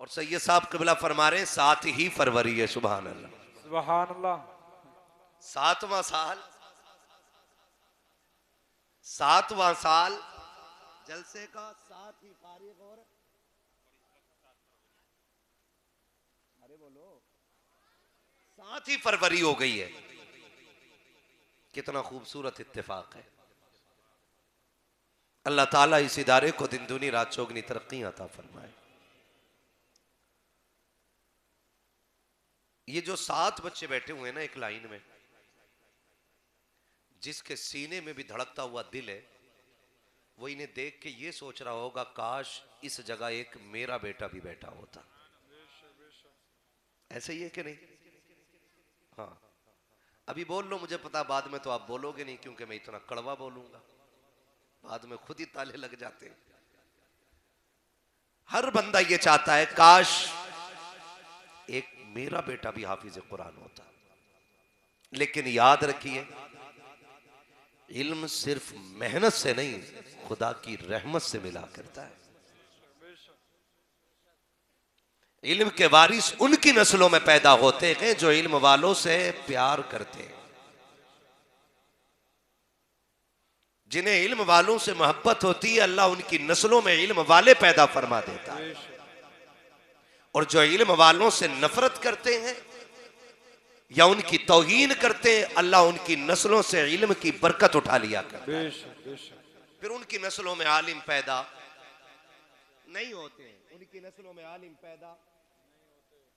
और सैयद साहब क़िबला फरमा रहे हैं 7 ही फरवरी है। सुभान अल्लाह सुभान अल्लाह। 7वां साल, 7वां साल जलसे का 7 ही फारिग और अरे बोलो 7 ही फरवरी हो गई है। कितना खूबसूरत इत्तेफाक है। अल्लाह ताला इस इदारे को दिन दूनी रात चौगनी तरक्की अता फरमाए। ये जो 7 बच्चे बैठे हुए हैं ना एक लाइन में, जिसके सीने में भी धड़कता हुआ दिल है, वो इन्हें देख के ये सोच रहा होगा काश इस जगह एक मेरा बेटा भी बैठा होता। ऐसे ही है कि नहीं? हाँ, अभी बोल लो, मुझे पता बाद में तो आप बोलोगे नहीं, क्योंकि मैं इतना कड़वा बोलूंगा, बाद में खुद ही ताले लग जाते हैं। हर बंदा ये चाहता है काश एक मेरा बेटा भी हाफिज कुरान होता। लेकिन याद रखिए, इल्म सिर्फ मेहनत से नहीं, खुदा की रहमत से मिला करता है। इल्म के वारिस उनकी नस्लों में पैदा होते हैं जो इल्म वालों से प्यार करते हैं, जिन्हें इल्म वालों से मोहब्बत होती है। अल्लाह उनकी नस्लों में इल्म वाले पैदा फरमा देता है। और जो इल्म वालों से नफरत करते हैं या उनकी तौहीन करते हैं, अल्लाह उनकी नस्लों से इल्म की बरकत उठा लिया करता है। फिर उनकी नस्लों में आलिम पैदा नहीं होते हैं, उनकी नस्लों में आलिम पैदा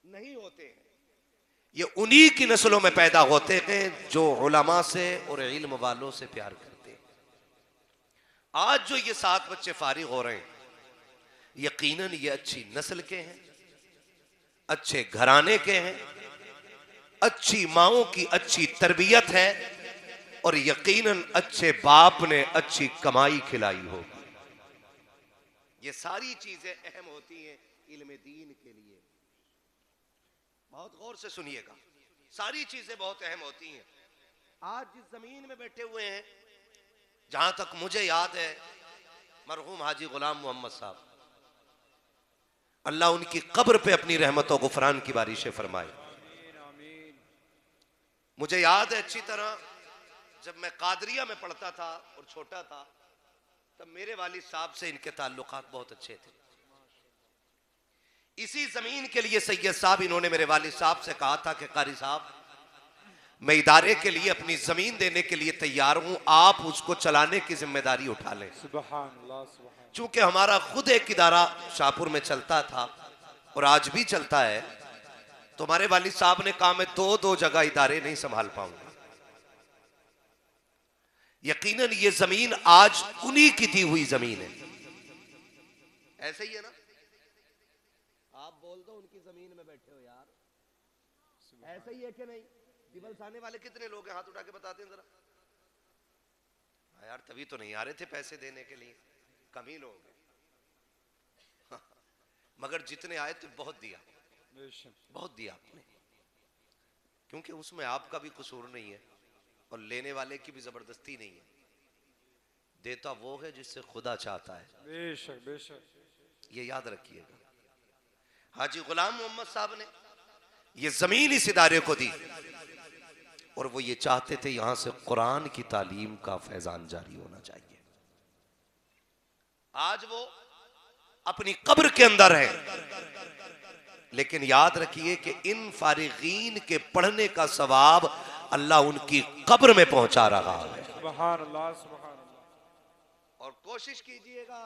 नहीं होते हैं। ये उन्हीं की नस्लों में पैदा होते हैं जो उलमा से और इल्म वालों से प्यार करते हैं। आज जो ये 7 बच्चे फारिग हो रहे हैं, यकीनन ये अच्छी नस्ल के हैं, अच्छे घराने के हैं, अच्छी माओं की अच्छी तरबियत है, और यकीनन अच्छे बाप ने अच्छी कमाई खिलाई होगी। ये सारी चीजें अहम होती हैं इल्म दीन के लिए। बहुत गौर से सुनिएगा, सारी चीजें बहुत अहम होती हैं। आज जिस जमीन में बैठे हुए हैं, जहां तक मुझे याद है, मरहूम हाजी गुलाम मोहम्मद साहब, अल्लाह उनकी कब्र पे अपनी रहमत और गुफरान की बारिशें फरमाए। मुझे याद है अच्छी तरह, जब मैं कादरिया में पढ़ता था और छोटा था, तब मेरे वालिद साहब से इनके ताल्लुकात बहुत अच्छे थे। इसी जमीन के लिए सैयद साहब, इन्होंने मेरे वालिद साहब से कहा था कि कारी साहब, मैं इदारे के लिए अपनी जमीन देने के लिए तैयार हूं, आप उसको चलाने की जिम्मेदारी उठा लें। चूंकि हमारा खुद एक इदारा शाहपुर में चलता था और आज भी चलता है, तो हमारे वालिद साहब ने कहा मैं दो जगह इदारे नहीं संभाल पाऊंगा। यकीनन ये जमीन आज उन्हीं की दी हुई जमीन है। ऐसे ही है ना? आप बोल दो, उनकी जमीन में बैठे हो यार, ऐसा ही है कि नहीं? दिबल्स आने वाले कितने लोग हैं? हाथ उठा के बताते हैं जरा। यार तभी तो नहीं आ रहे थे पैसे देने के लिए, कम ही लोग हैं। मगर जितने आए थे बहुत दिया, बहुत दिया आपने, क्योंकि उसमें आपका भी कसूर नहीं है और लेने वाले की भी जबरदस्ती नहीं है। देता वो है जिससे खुदा चाहता है। बेशक बेशक, ये याद रखिएगा। हाजी गुलाम मोहम्मद साहब ने ये जमीन इस इदारे को दी, और वो ये चाहते थे यहां से कुरान की तालीम का फैजान जारी होना चाहिए। आज वो अपनी कब्र के अंदर है, लेकिन याद रखिए कि इन फारिगीन के पढ़ने का सवाब अल्लाह उनकी कब्र में पहुंचा रहा है। सुभान अल्लाह, सुभान अल्लाह। और कोशिश कीजिएगा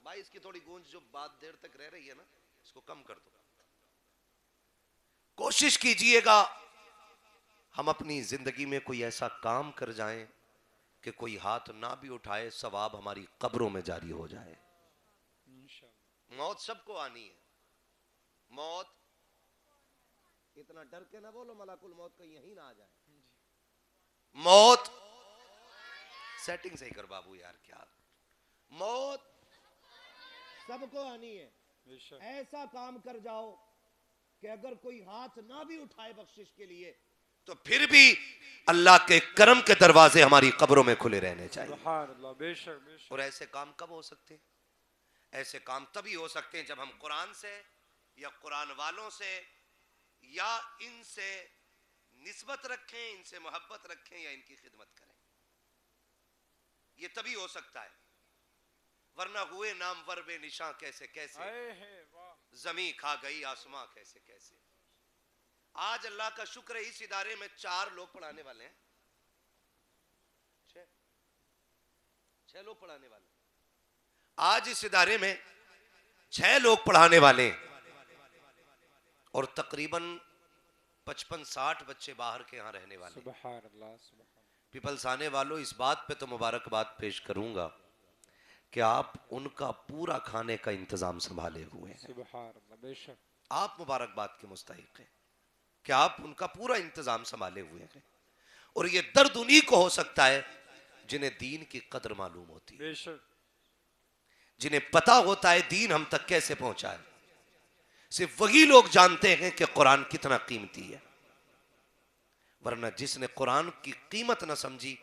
भाई, इसकी थोड़ी गूंज जो बात देर तक रह रही है ना, इसको कम कर दो। कोशिश कीजिएगा हम अपनी जिंदगी में कोई ऐसा काम कर जाएं कि कोई हाथ ना भी उठाए, सवाब हमारी कब्रों में जारी हो जाए। मौत सबको आनी है। मौत, इतना डर के ना बोलो मलाकुल मौत कहीं यहीं ना आ जाए। मौत, सेटिंग सही कर बाबू यार, क्या मौत सबको आनी है। ऐसा काम कर जाओ कि अगर कोई हाथ ना भी उठाए बख्शिश के लिए, तो फिर भी अल्लाह के करम के दरवाजे हमारी कब्रों में खुले रहने चाहिए। और ऐसे काम कब हो सकते हैं? ऐसे काम तभी हो सकते हैं जब हम कुरान से या कुरान वालों से, या इनसे निस्बत रखें, इनसे मोहब्बत रखें, या इनकी खिदमत करें। ये तभी हो सकता है, वरना हुए नामवर बेनिशां कैसे कैसे, जमी खा गई आसमां कैसे कैसे। आज अल्लाह का शुक्र है इस इदारे में 4 लोग पढ़ाने वाले हैं, 6 लोग पढ़ाने वाले। आज इस इदारे में 6 लोग पढ़ाने वाले, और तकरीबन 55-60 बच्चे बाहर के यहां रहने वाले। सुभान अल्लाह, सुभान अल्लाह। पीपल्स आने वालों, इस बात पे तो मुबारकबाद पेश करूंगा कि आप उनका पूरा खाने का इंतजाम संभाले हुए हैं। सुभान अल्लाह, बेशक आप मुबारकबाद के मुस्तहिक हैं कि आप उनका पूरा इंतजाम संभाले हुए हैं। और ये दर्द उन्हीं को हो सकता है जिन्हें दीन की कदर मालूम होती है, जिन्हें पता होता है दीन हम तक कैसे पहुंचा है। सिर्फ वही लोग जानते हैं कि कुरान कितना कीमती है, वरना जिसने कुरान की कीमत न समझी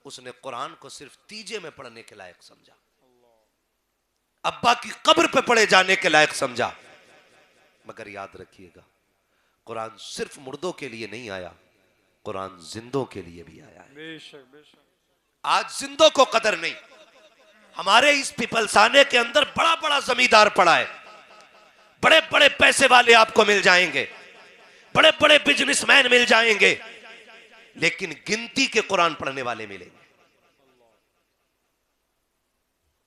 उसने कुरान को सिर्फ तीजे में पढ़ने के लायक समझा, अब्बा की कब्र पे पड़े जाने के लायक समझा। मगर याद रखिएगा, कुरान सिर्फ मुर्दों के लिए नहीं आया, कुरान जिंदों के लिए भी आया है। बेशक बेशक। आज जिंदों को कदर नहीं। हमारे इस पीपलसाने के अंदर बड़ा बड़ा जमींदार पड़ा है, बड़े बड़े पैसे वाले आपको मिल जाएंगे, बड़े बड़े बिजनेसमैन मिल जाएंगे, लेकिन गिनती के कुरान पढ़ने वाले मिलेंगे।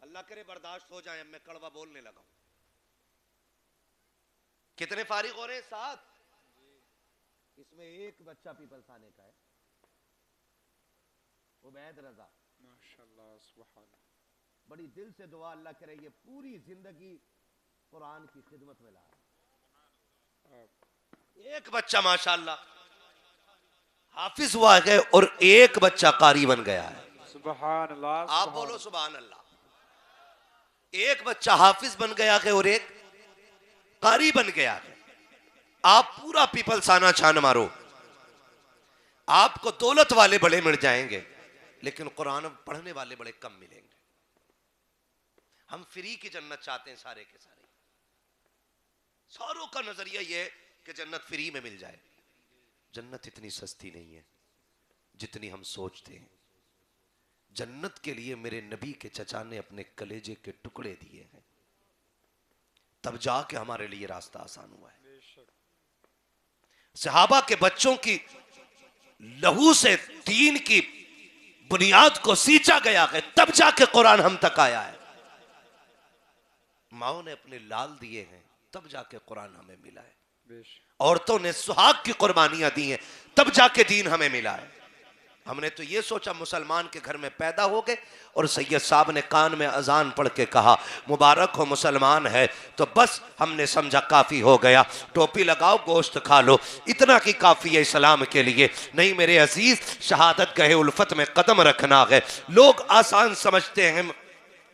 अल्लाह करे बर्दाश्त हो जाए, मैं कड़वा बोलने लगा हूं। कितने फारिग हो रहे हैं? 7। इसमें एक बच्चा पीपलसाने का है, उबैद रजा, माशाअल्लाह सुभान अल्लाह। बड़ी दिल से दुआ, अल्लाह करे ये पूरी जिंदगी कुरान की खिदमत में ला। एक बच्चा माशाअल्लाह हाफिज हुआ है और एक बच्चा कारी बन गया है। सुभान अल्लाह, आप बोलो सुभान अल्लाह। एक बच्चा हाफिज बन गया है और एक कारी बन गया है। आप पूरा पीपलसाना छान मारो, आपको दौलत वाले बड़े मिल जाएंगे, लेकिन कुरान पढ़ने वाले बड़े कम मिलेंगे। हम फ्री की जन्नत चाहते हैं सारे के सारे। सारों का नजरिया यह है कि जन्नत फ्री में मिल जाए। जन्नत इतनी सस्ती नहीं है जितनी हम सोचते हैं। जन्नत के लिए मेरे नबी के चचा ने अपने कलेजे के टुकड़े दिए हैं, तब जाके हमारे लिए रास्ता आसान हुआ है। सहाबा के बच्चों की लहू से दीन की बुनियाद को सींचा गया है, तब जाके कुरान हम तक आया है। माओ ने अपने लाल दिए हैं, तब जाके कुरान हमें मिला है। औरतों ने सुहाग की कुर्बानियां दी हैं, तब जाके दीन हमें मिला है। हमने तो ये सोचा मुसलमान के घर में पैदा हो गए, और सैयद साहब ने कान में अजान पढ़ के कहा मुबारक हो मुसलमान है, तो बस हमने समझा काफ़ी हो गया, टोपी लगाओ गोश्त खा लो, इतना की काफ़ी है इस्लाम के लिए। नहीं मेरे अजीज, शहादत गहे उल्फत में कदम रखना है। लोग आसान समझते हैं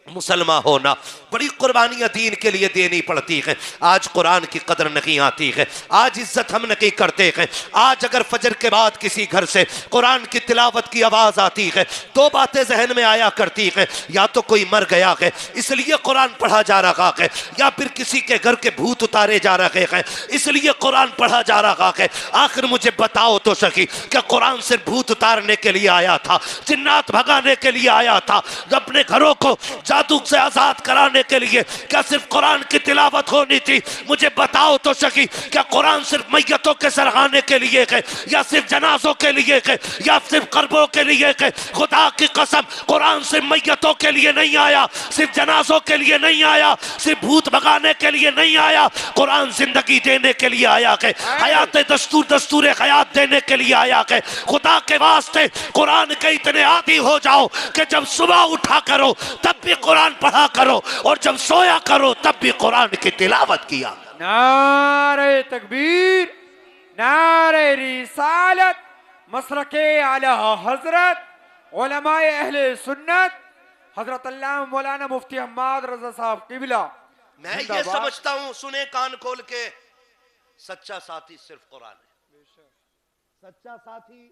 मुसलमान होना, बड़ी कुर्बानियां दीन के लिए देनी पड़ती है। आज कुरान की कदर नहीं आती है, आज इज्जत हम नहीं करते हैं। आज अगर फजर के बाद किसी घर से कुरान की तिलावत की आवाज आती है, 2 बातें जहन में आया करती है। या तो कोई मर गया है इसलिए कुरान पढ़ा जा रहा है, या फिर किसी के घर के भूत उतारे जा रहे हैं इसलिए कुरान पढ़ा जा रहा है। आखिर मुझे बताओ तो सही, क्या कुरान सिर्फ भूत उतारने के लिए आया था, जिन्नात भगाने के लिए आया था, अपने घरों को जादू से आजाद कराने के लिए क्या सिर्फ कुरान की तिलावत होनी थी? मुझे बताओ तो सही, क्या कुरान सिर्फ मैयतों के सराहने के लिए है, या सिर्फ जनाजों के लिए है, या सिर्फ कर्बों के लिए है? खुदा की कसम, कुरान सिर्फ मैयतों के लिए नहीं आया, सिर्फ जनाजों के लिए नहीं आया, सिर्फ भूत भगाने के लिए नहीं आया। कुरान जिंदगी देने के लिए आया है, हयात दस्तूर हयात देने के लिए आया है। खुदा के वास्ते कुरान के इतने आदी हो जाओ कि जब सुबह उठा करो तब भी कुरान पढ़ा करो, और जब सोया करो तब भी कुरान की तिलावत किया। नारे तकबीर, नारे रिसालत, मसलके आला हजरत, उलमाए अहले सुन्नत, हजरत अल्लामा मौलाना मुफ्ती अहमद रजा साहब किबला। मैं ये समझता हूँ, सुने कान खोल के, सच्चा साथी सिर्फ कुरान है। सच्चा साथी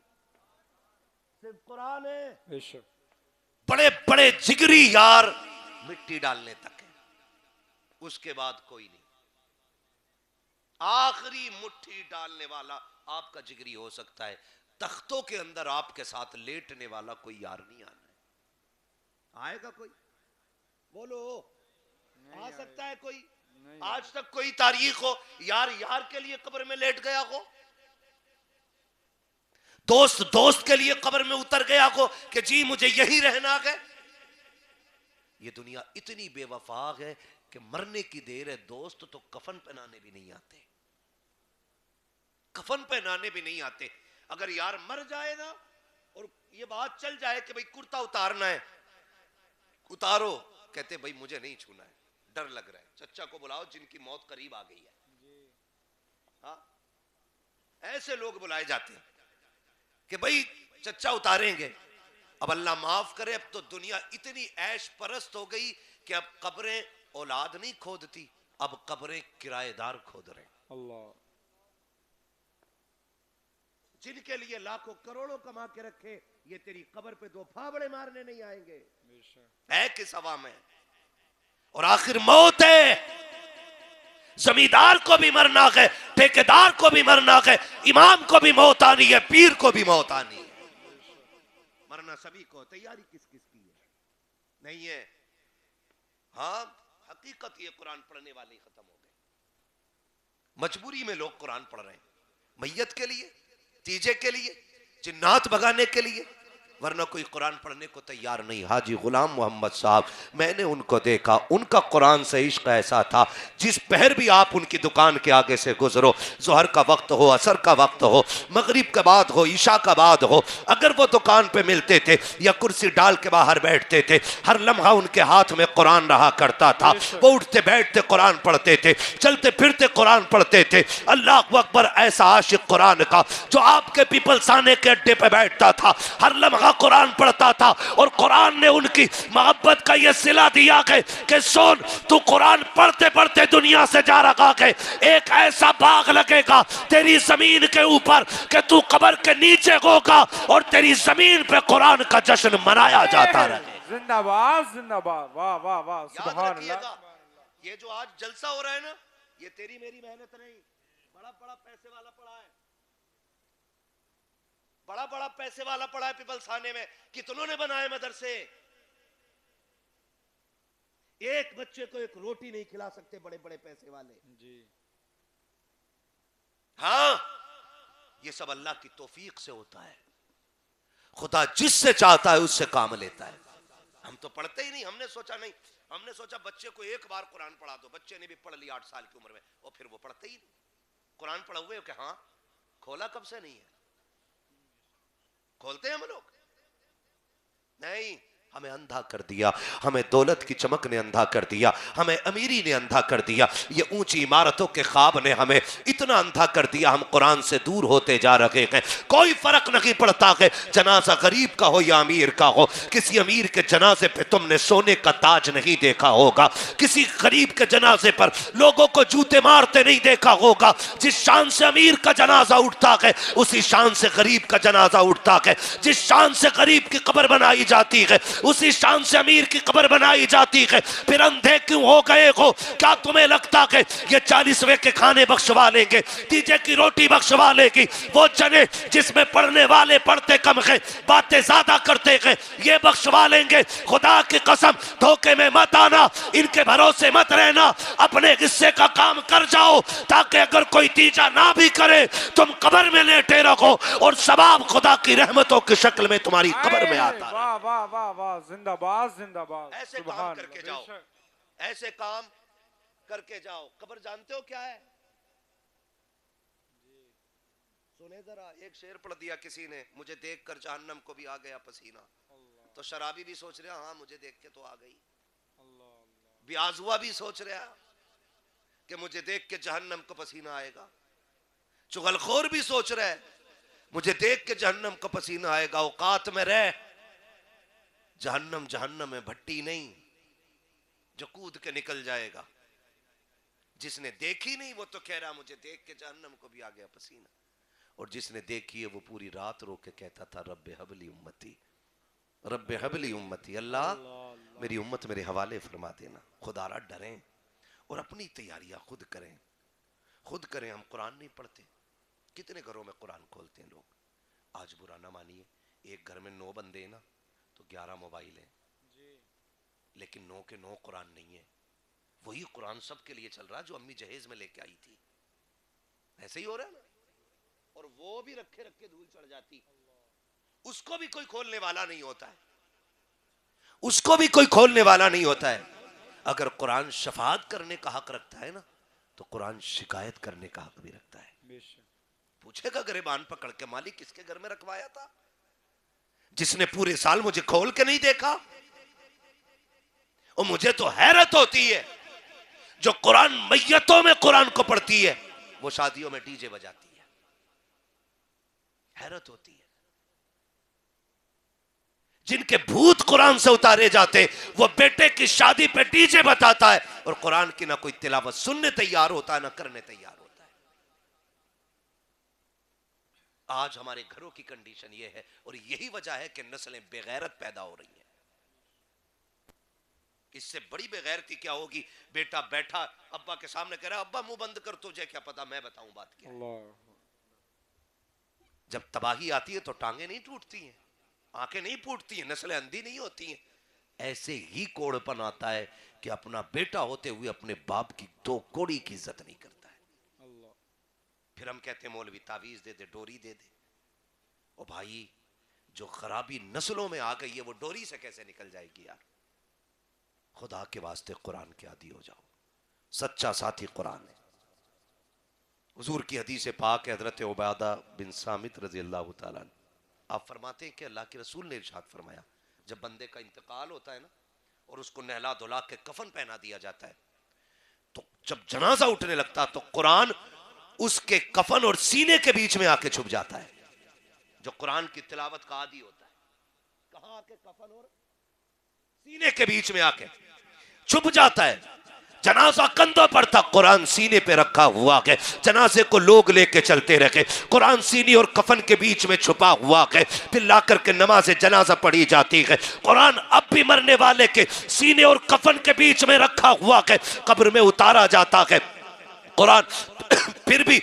सिर्फ कुरान है। बड़े बड़े जिगरी यार मिट्टी डालने तक है, उसके बाद कोई नहीं। आखिरी मुट्ठी डालने वाला आपका जिगरी हो सकता है, तख्तों के अंदर आपके साथ लेटने वाला कोई यार नहीं आना है। आएगा कोई? बोलो, आ सकता है कोई? आज तक कोई तारीख हो यार यार के लिए कब्र में लेट गया हो, दोस्त दोस्त के लिए कब्र में उतर गया हो कि जी मुझे यही रहना है? ये दुनिया इतनी बेवफा है कि मरने की देर है, दोस्त तो कफन पहनाने भी नहीं आते, कफन पहनाने भी नहीं आते। अगर यार मर जाए ना और ये बात चल जाए कि भाई कुर्ता उतारना है, उतारो, कहते भाई मुझे नहीं छूना है, डर लग रहा है, चचा को बुलाओ जिनकी मौत करीब आ गई है। हाँ, ऐसे लोग बुलाए जाते हैं कि भाई चचा उतारेंगे। अब अल्लाह माफ करे, अब तो दुनिया इतनी ऐश परस्त हो गई कि अब कब्रें औलाद नहीं खोदती, अब कब्रें किराएदार खोद रहे हैं। अल्लाह, जिनके लिए लाखों करोड़ों कमा के रखे, ये तेरी कब्र पे दो फावड़े मारने नहीं आएंगे। है किस हवा में? और आखिर मौत है। जमींदार को भी मरना है, ठेकेदार को भी मरना है, इमाम को भी मौत आनी है, पीर को भी मौत आनी है। मरना सभी को, तैयारी किस किस की है? नहीं है। हाँ, हकीकत ये कुरान पढ़ने वाले ही खत्म हो गए। मजबूरी में लोग कुरान पढ़ रहे हैं, मैयत के लिए, तीजे के लिए, जिन्नात भगाने के लिए, वरना कोई कुरान पढ़ने को तैयार नहीं। हाजी गुलाम मोहम्मद साहब, मैंने उनको देखा, उनका कुरान से इश्क ऐसा था, जिस पहर भी आप उनकी दुकान के आगे से गुजरो, जोहर का वक्त हो, असर का वक्त हो, मगरिब के बाद हो, ईशा का बाद हो, अगर वो दुकान पे मिलते थे या कुर्सी डाल के बाहर बैठते थे, हर लम्हा उनके हाथ में कुरान रहा करता था। वो उठते बैठते कुरान पढ़ते थे, चलते फिरते कुरान पढ़ते थे। अल्लाह अकबर, ऐसा आशिक कुरान का जो आपके पीपलसाने के अड्डे पे बैठता था, हर लम्हा कुरान पढ़ता था, और कुरान ने उनकी मोहब्बत का यह सिला दिया कि सुन, तू कुरान पढ़ते पढ़ते दुनिया से जा रहा है, एक ऐसा बाग लगेगा तेरी जमीन के ऊपर कि तू कब्र के नीचे होगा और तेरी जमीन पे कुरान का जश्न मनाया जाता रहे। जिंदाबाद जिंदाबाद, वाह वाह वाह, याद सुभान रखिएगा, अल्लाह। ये जो आज जलसा हो रहा है ना, ये तेरी मेरी मेहनत नहीं, बड़ा बड़ा पैसे वाला पड़ा है, बड़ा बड़ा पैसे वाला पड़ा है पीपलसाने में। कितनों ने बनाए मदरसे? एक बच्चे को एक रोटी नहीं खिला सकते बड़े बड़े पैसे वाले जी। हाँ, ये सब अल्लाह की तौफीक से होता है। खुदा जिससे चाहता है उससे काम लेता है। हम तो पढ़ते ही नहीं, हमने सोचा नहीं, हमने सोचा बच्चे को एक बार कुरान पढ़ा दो, बच्चे ने भी पढ़ लिया 8 साल की उम्र में, और फिर वो पढ़ते ही नहीं। कुरान पढ़ा हुए कि हाँ, खोला कब से नहीं है? खोलते हैं हम लोग? नहीं, हमें अंधा कर दिया, हमें दौलत की चमक ने अंधा कर दिया, हमें अमीरी ने अंधा कर दिया, ये ऊंची इमारतों के ख्वाब ने हमें इतना अंधा कर दिया, हम कुरान से दूर होते जा रहे हैं। कोई फर्क नहीं पड़ता है जनाजा गरीब का हो या अमीर का हो। किसी अमीर के जनाजे पे तुमने सोने का ताज नहीं देखा होगा, किसी गरीब के जनाजे पर लोगों को जूते मारते नहीं देखा होगा। जिस शान से अमीर का जनाजा उठता है, उसी शान से गरीब का जनाजा उठता है। जिस शान से गरीब की कब्र बनाई जाती है, उसी शान से अमीर की कब्र बनाई जाती है। फिर अंधे क्यों हो गए हो? क्या तुम्हें लगता है ये 40वें के खाने बख्शवा लेंगे, तीजे की रोटी बख्शवा लेगी? वो जने जिसमें पढ़ने वाले पढ़ते कम है, बातें ज्यादा करते हैं, ये बख्शवा लेंगे? खुदा की कसम, धोखे में मत आना, इनके भरोसे मत रहना, अपने हिस्से का काम कर जाओ, ताकि अगर कोई तीजा ना भी करे तुम कब्र में लेटे रहो और सवाब खुदा की रहमतों की शक्ल में तुम्हारी कब्र में आता है। वाह वाह वाह वाह, जिंदाबाद जिंदाबाद। ऐसे काम करके जाओ, ऐसे काम करके जाओ। कब्र जानते हो क्या है? सुने जरा, एक शेर पढ़ दिया किसी ने, मुझे देखकर जहन्नम को भी आ गया पसीना। तो शराबी भी सोच रहा, हाँ मुझे देख के तो आ गई। ब्याज हुआ भी सोच रहा कि मुझे देख के जहन्नम को पसीना आएगा। चुगलखोर भी सोच रहा है, मुझे देख के जहन्नम को पसीना आएगा। औकात में रह, जहन्नम जहन्नम में भट्टी नहीं जो कूद के निकल जाएगा। जिसने देखी नहीं वो तो कह रहा मुझे देख के जहन्नम को भी आ गया पसीना, और जिसने देखी है वो पूरी रात रो के कहता था रब्बे हबली उम्मती, रब्बे हबली उम्मती, अल्लाह मेरी उम्मत मेरे हवाले फरमा देना। खुदारा डरें और अपनी तैयारियां खुद करें। खुद करें, हम कुरान नहीं पढ़ते। कितने घरों में कुरान खोलते हैं लोग। आज बुरा ना मानिए, एक घर में 9 बंदे हैं ना तो 11 मोबाइल हैं, लेकिन 9 के 9 कुरान नहीं है। वही कुरान सबके लिए चल रहा जो अम्मी जहेज में लेके आई थी। ऐसे ही हो रहा है ना। और वो भी रखे रखे धूल चढ़ जाती, उसको भी कोई खोलने वाला नहीं होता है, उसको भी कोई खोलने वाला नहीं होता है। अगर कुरान शफाअत करने का हक रखता है ना तो कुरान शिकायत करने का हक भी रखता है। पूछेगा गिरबान पकड़ के, मालिक किसके घर में रखवाया था जिसने पूरे साल मुझे खोल के नहीं देखा। और मुझे तो हैरत होती है जो कुरान मैयतों में कुरान को पढ़ती है वो शादियों में डीजे बजाती है। हैरत होती है। जिनके भूत कुरान से उतारे जाते वो बेटे की शादी पे डीजे बताता है और कुरान की ना कोई तिलावत सुनने तैयार होता है ना करने तैयार होता है। आज हमारे घरों की कंडीशन ये है और यही वजह है कि नस्लें बेगैरत पैदा हो रही हैं। इससे बड़ी बेगैरती क्या होगी? बेटा बैठा अब्बा के सामने कह रहा अब्बा मुंह बंद कर, तुझे क्या पता, मैं बताऊं बात क्या है। जब तबाही आती है तो टांगे नहीं टूटती हैं, आंखें नहीं फूटती हैं, नस्लें अंधी नहीं होती हैं। ऐसे ही कोड़पन आता है कि अपना बेटा होते हुए अपने बाप की 2 कोड़ी की इज्जत नहीं करता है। फिर हम कहते हैं मौलवी तावीज दे दे, डोरी दे दे। ओ भाई, जो खराबी नस्लों में आ गई है वो डोरी से कैसे निकल जाएगी यार। खुदा के वास्ते कुरान के आदी हो जाओ। सच्चा साथी कुरान है। हुजूर की हदीस पाक है, हजरत उबादा बिन सामित रजी अल्लाह तआला अन्हु, आप फरमाते हैं कि अल्लाह के रसूल ने इरशाद फरमाया, जब बंदे का इंतकाल होता है ना और उसको नहला धुला के कफन पहना दिया जाता है तो जब जनाजा उठने लगता तो कुरान उसके कफन और सीने के बीच में आके छुप जाता है। जो कुरान की तिलावत का आदी होता है, कहां आके? कफन और सीने के बीच में आके छुप जाता है। जनाजा कंधों पर था, कुरान सीने पे रखा हुआ है। जनाजे को लोग लेके चलते रहे, कुरान सीने और कफन के बीच में छुपा हुआ है। फिर ला करके नमाज जनाजा पढ़ी जाती है। कुरान अब भी मरने वाले के सीने और कफन के बीच में रखा हुआ है, कब्र में उतारा जाता है। कुरान फिर भी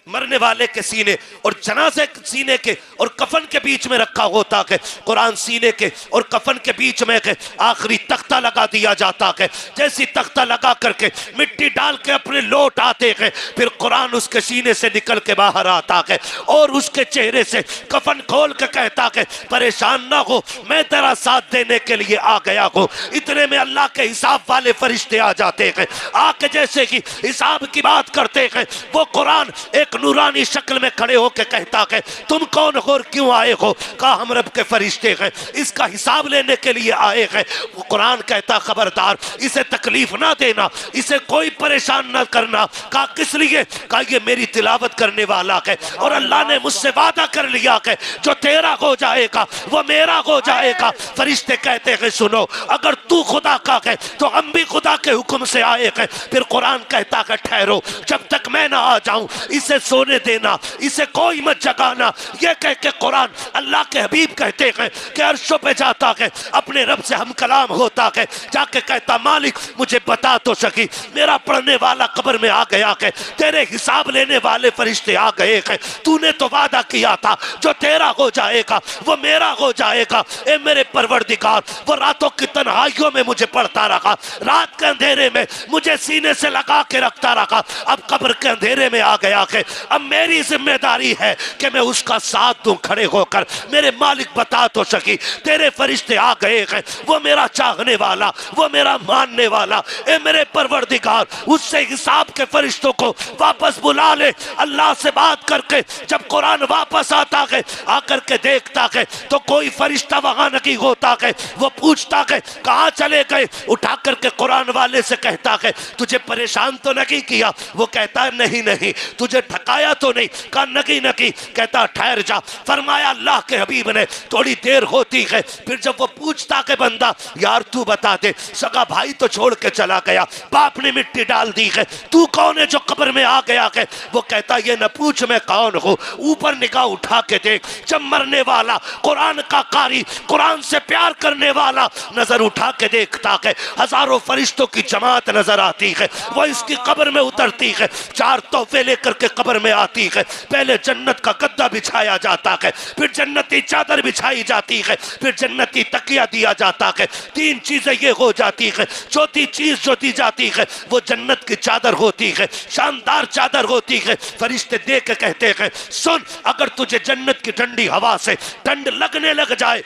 मरने वाले के सीने और जनाजे सीने के और कफन के बीच में रखा होता है। कुरान सीने के और कफन के बीच में आखिरी तख्ता लगा दिया जाता है। जैसी तख्ता लगा करके मिट्टी डाल के अपने लौट आते हैं, फिर कुरान उसके सीने से निकल के बाहर आता है और उसके चेहरे से कफन खोल के कहता है, परेशान ना हो, मैं तेरा साथ देने के लिए आ गया हूँ। इतने में अल्लाह के हिसाब वाले फरिश्ते आ जाते हैं। आके जैसे कि हिसाब की बात करते हैं, वो कुरान एक नूरानी शक्ल में खड़े होकर कहता है, तुम कौन हो और क्यों आए हो? कहा हम रब के फरिश्ते हैं, इसका हिसाब लेने के लिए आए हैं। वो कुरान कहता, खबरदार, इसे तकलीफ ना देना, इसे कोई परेशान ना करना। कहा किस लिए? कहा ये मेरी तिलावत करने वाला है और अल्लाह ने मुझसे वादा कर लिया है जो तेरा हो जाएगा वो मेरा हो जाएगा। फरिश्ते कहते हैं, सुनो, अगर तू खुदा का है तो हम भी खुदा के हुक्म से आए हैं। फिर कुरान कहता है, ठहरो, जब तक मैं ना आ जाऊं इसे सोने देना, इसे कोई मत जगाना। ये कह के कुरान अल्लाह के हबीब कहते हैं कि अर्शों पे जाता है, अपने रब से हम कलाम होता है, जाके कहता, मालिक मुझे बता तो सकी, मेरा पढ़ने वाला कब्र में आ गया है, तेरे हिसाब लेने वाले फरिश्ते आ गए हैं, तूने तो वादा किया था जो तेरा हो जाएगा वो मेरा हो जाएगा। ए मेरे परवरदिगार, वो रातों की तन्हाइयों में मुझे पढ़ता रहा, रात के अंधेरे में मुझे सीने से लगा के रखता रहा, अब कब्र के अंधेरे में आ गया है। अब मेरी जिम्मेदारी है कि मैं उसका साथ दूं खड़े होकर। मेरे मालिक बता तो सकी, तेरे फरिश्ते आ गए हैं, वो मेरा चाहने वाला, वो मेरा मानने वाला। ए मेरे परवरदिगार, उससे हिसाब के फरिश्तों को वापस बुला ले। अल्लाह से बात करके जब कुरान वापस आता है, आकर के देखता है तो कोई फरिश्ता वहां नहीं होता है। वो पूछता है, कहां चले गए? उठा करके कुरान वाले से कहता है, तुझे परेशान तो नहीं किया? वो कहता है, नहीं नहीं, तुझे लटकाया तो नहीं, कहा नगी नगी। कहता ठहर जा। फरमाया अल्लाह के हबीब ने थोड़ी देर होती है, फिर जब वो पूछता कि बंदा यार तू बता दे, सगा भाई तो छोड़ के चला गया, बाप ने मिट्टी डाल दी है, तू कौन है जो कब्र में आ गया है? वो कहता ये न पूछ मैं कौन हूं, ऊपर निगाह उठा के देख, जब मरने वाला कुरान का कारी, कुरान से प्यार करने वाला नजर उठा के देखता है, हजारों फरिश्तों की जमात नजर आती है, वो इसकी कब्र में उतरती है, 4 तोहफे लेकर के कब्र में आती है। पहले जन्नत का गद्दा बिछाया जाता है, फिर जन्नती चादर बिछाई जाती है, फिर जन्नती तकिया दिया जाता है। 3 चीजें ये हो जाती है। चौथी चीज जो दी जाती है वो जन्नत की चादर होती है, शानदार चादर होती है। फरिश्ते देख के कहते हैं सुन, अगर तुझे जन्नत की ठंडी हवा से ठंड लगने लग जाए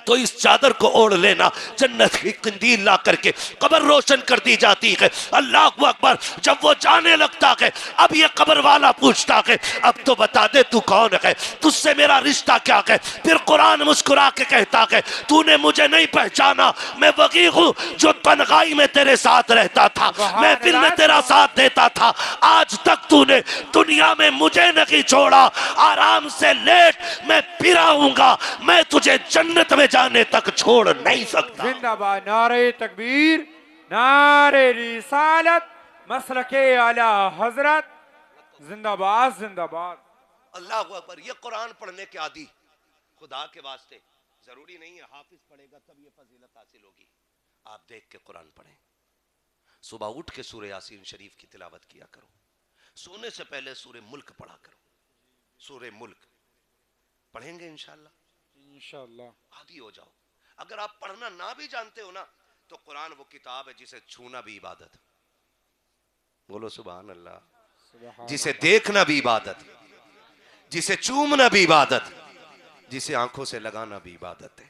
तो इस चादर को ओढ़ लेना। जन्नत की कंदील ला करके कब्र रोशन कर दी जाती है। अल्लाह अकबर। जब वो जाने लगता है, अब ये कब्र वाला पूछता है अब तो बता दे तू कौन है, तुझसे मेरा रिश्ता क्या है? फिर कुरान मुस्कुरा के कहता है तूने मुझे नहीं पहचाना, मैं वही हूँ जो तन्हाई में तेरे साथ रहता था, महफिल में तेरा साथ देता था, आज तक तूने दुनिया में मुझे नहीं छोड़ा, आराम से लेट, मैं फिर आऊंगा, मैं तुझे जन्नत में जाने तक छोड़ नहीं सकता। जिंदाबाद, नारे तकबीर, नारे रिसालत, मसलके आला हजरत, जिंदाबाद जिंदाबाद। अल्लाह अकबर। ये कुरान पढ़ने के आदि खुदा के वास्ते जरूरी नहीं है हाफिज पढ़ेगा तब ये फजीलत हासिल होगी। आप देख के कुरान पढ़ें, सुबह उठ के सूरह यासीन शरीफ की तिलावत किया करो, सोने से पहले सूरह मुल्क पढ़ा करो। सूरह मुल्क पढ़ेंगे इंशाअल्लाह, इंशाअल्लाह आदी हो जाओ। अगर आप पढ़ना ना भी जानते हो ना तो कुरान वो किताब है जिसे छूना भी इबादत है। बोलो सुभान अल्लाह। जिसे देखना भी इबादत, जिसे चूमना भी इबादत, जिसे आंखों से लगाना भी इबादत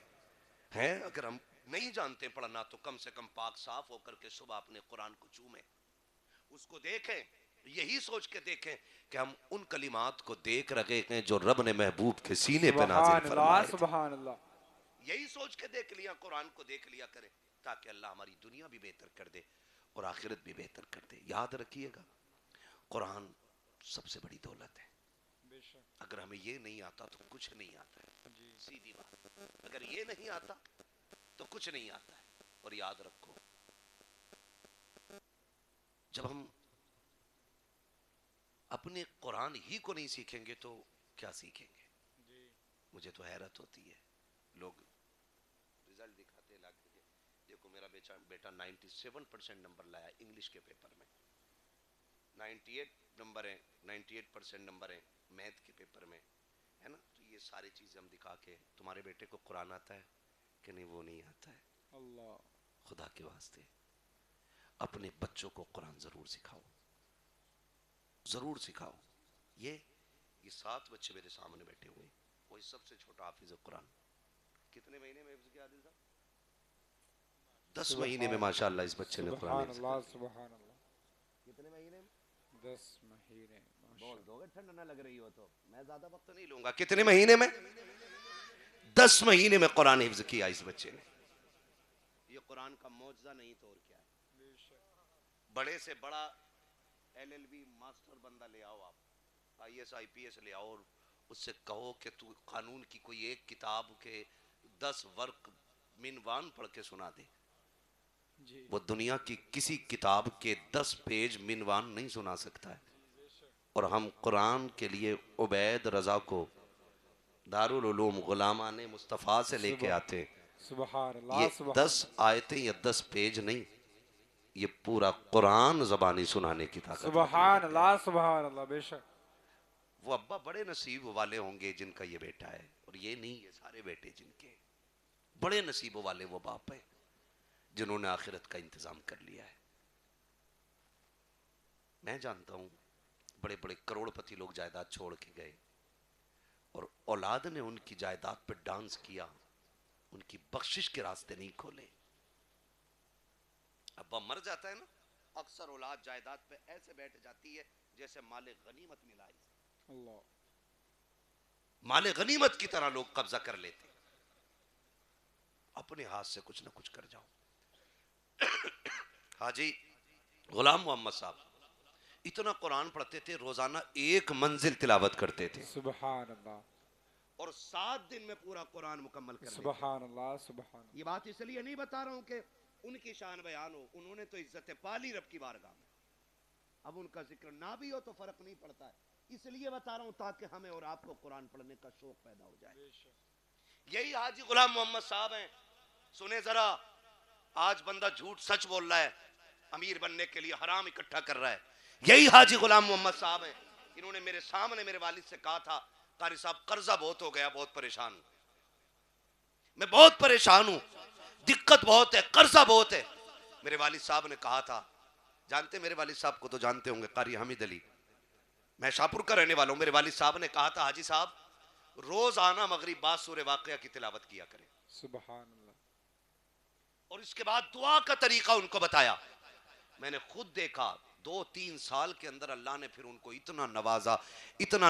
है। अगर हम नहीं जानते पढ़ना तो कम से कम पाक साफ होकर के सुबह अपने कुरान को चूमें, उसको देखें, यही सोच के देखें कि हम उन कलिमात को देख रहे हैं जो रब ने महबूब के सीने पे नाज़िल फरमाए। सुभान अल्लाह। यही सोच के देख लिया, कुरान को देख लिया करें ताकि अल्लाह हमारी दुनिया भी बेहतर कर दे और आखिरत भी बेहतर कर दे। याद रखिएगा कुरान सबसे बड़ी दौलत है। अगर हमें ये नहीं आता तो कुछ नहीं आता है, सीधी बात। अगर ये नहीं आता तो कुछ नहीं आता है। और याद रखो जब हम अपने कुरान ही को नहीं सीखेंगे तो क्या सीखेंगे? मुझे तो हैरत होती है, लोग रिजल्ट दिखाते ला के, देखो मेरा बेटा 97% नंबर लाया इंग्लिश के पेपर में, 98 नंबर है, 98% नंबर है मैथ के पेपर में, है ना। तो ये सारी चीजें हम दिखा के तुम्हारे बेटे को कुरान आता है कि नहीं? वो नहीं आता है। अल्लाह, खुदा के वास्ते अपने बच्चों को कुरान जरूर सिखाओ, जरूर सिखाओ। ये 7 बच्चे मेरे सामने बैठे हुए, वही सबसे छोटा हाफिज कुरान। कितने महीने में हिफ्ज़ किया आदिल साहब? 10 महीने में माशाअल्लाह इस बच्चे ने कुरान। सुभान अल्लाह। कितने महीने में? 10 महीने। बोल दोगे ठंड ना लग रही हो तो, मैं ज्यादा वक्त नहीं लूंगा। कितने महीने में? 10 महीने में कुरान हिफ्ज़ किया इस बच्चे ने। ये कुरान का मौजज़ा नहीं तो और क्या है। बड़े से बड़ा LLB मास्टर बंदा ले आओ, आप IAS IPS ले आओ और उससे कहो कि तू कानून की कोई एक किताब के 10 वर्क मिनवान पढ़ के सुना दे, वो दुनिया की किसी किताब के 10 पेज मिनवान नहीं सुना सकता है। और हम कुरान के लिए उबैद रजा को दारुल उलूम गुलामाने मुस्तफ़ा से लेके आते हैं। ये 10 आयतें या 10 पेज नहीं, ये पूरा कुरान ज़बानी सुनाने की ताकत। सुभान अल्लाह, सुभान अल्लाह। बेशक वो अब्बा बड़े नसीब वाले होंगे जिनका ये बेटा है, और ये नहीं, ये सारे बेटे जिनके, बड़े नसीबों वाले वो बाप है जिन्होंने आखिरत का इंतजाम कर लिया है। मैं जानता हूं बड़े बड़े करोड़पति लोग जायदाद छोड़ के गए और औलाद ने उनकी जायदाद पर डांस किया, उनकी बख्शिश के रास्ते नहीं खोले। अब्बा मर जाता है ना, अक्सर औलाद जायदाद पे ऐसे बैठ जाती है जैसे माले गनीमत मिला है। अल्लाह, माले गनीमत की तरह लोग कब्जा कर लेते। अपने हाथ से कुछ ना कुछ कर जाओ। हाजी गुलाम मोहम्मद साहब इतना कुरान पढ़ते थे, रोजाना 1 मंजिल तिलावत करते थे सुभान अल्लाह, और 7 दिन में पूरा कुरान मुकम्मल कर लेते। सुभान अल्लाह, सुभान ये बात इसलिए नहीं बता रहा हूं कि उनकी शान बयान हो, उन्होंने तो इज्जत पाली रब की बारगाह में। अब उनका जिक्र ना भी हो तो फर्क नहीं पड़ता है, इसलिए बता रहा हूं ताकि हमें और आपको कुरान पढ़ने का शौक पैदा हो जाए। यही हाजी गुलाम मोहम्मद साहब हैं। सुने जरा, आज बंदा झूठ सच बोल रहा है, अमीर बनने के लिए हराम इकट्ठा कर रहा है। यही हाजी गुलाम मोहम्मद साहब हैं। इन्होंने मेरे सामने मेरे वालिद से कहा था, कारी साहब कर्जा बहुत हो गया, बहुत परेशान हूं, मैं बहुत परेशान हूं, दिक्कत बहुत है, कर्जा बहुत है। मेरे वालिद साहब ने कहा था, जानते मेरे वालिद साहब को तो जानते होंगे, कारी हामिद अली, मैं शाहपुर का रहने वाला हूं। मेरे वालिद साहब ने कहा था, हाजी साहब रोज आना मगरिब बाद सूरह वाक़िया की तिलावत किया करें, सुभान अल्लाह, और इसके बाद दुआ का तरीका उनको बताया। मैंने खुद देखा 2-3 साल के अंदर अल्लाह ने फिर उनको इतना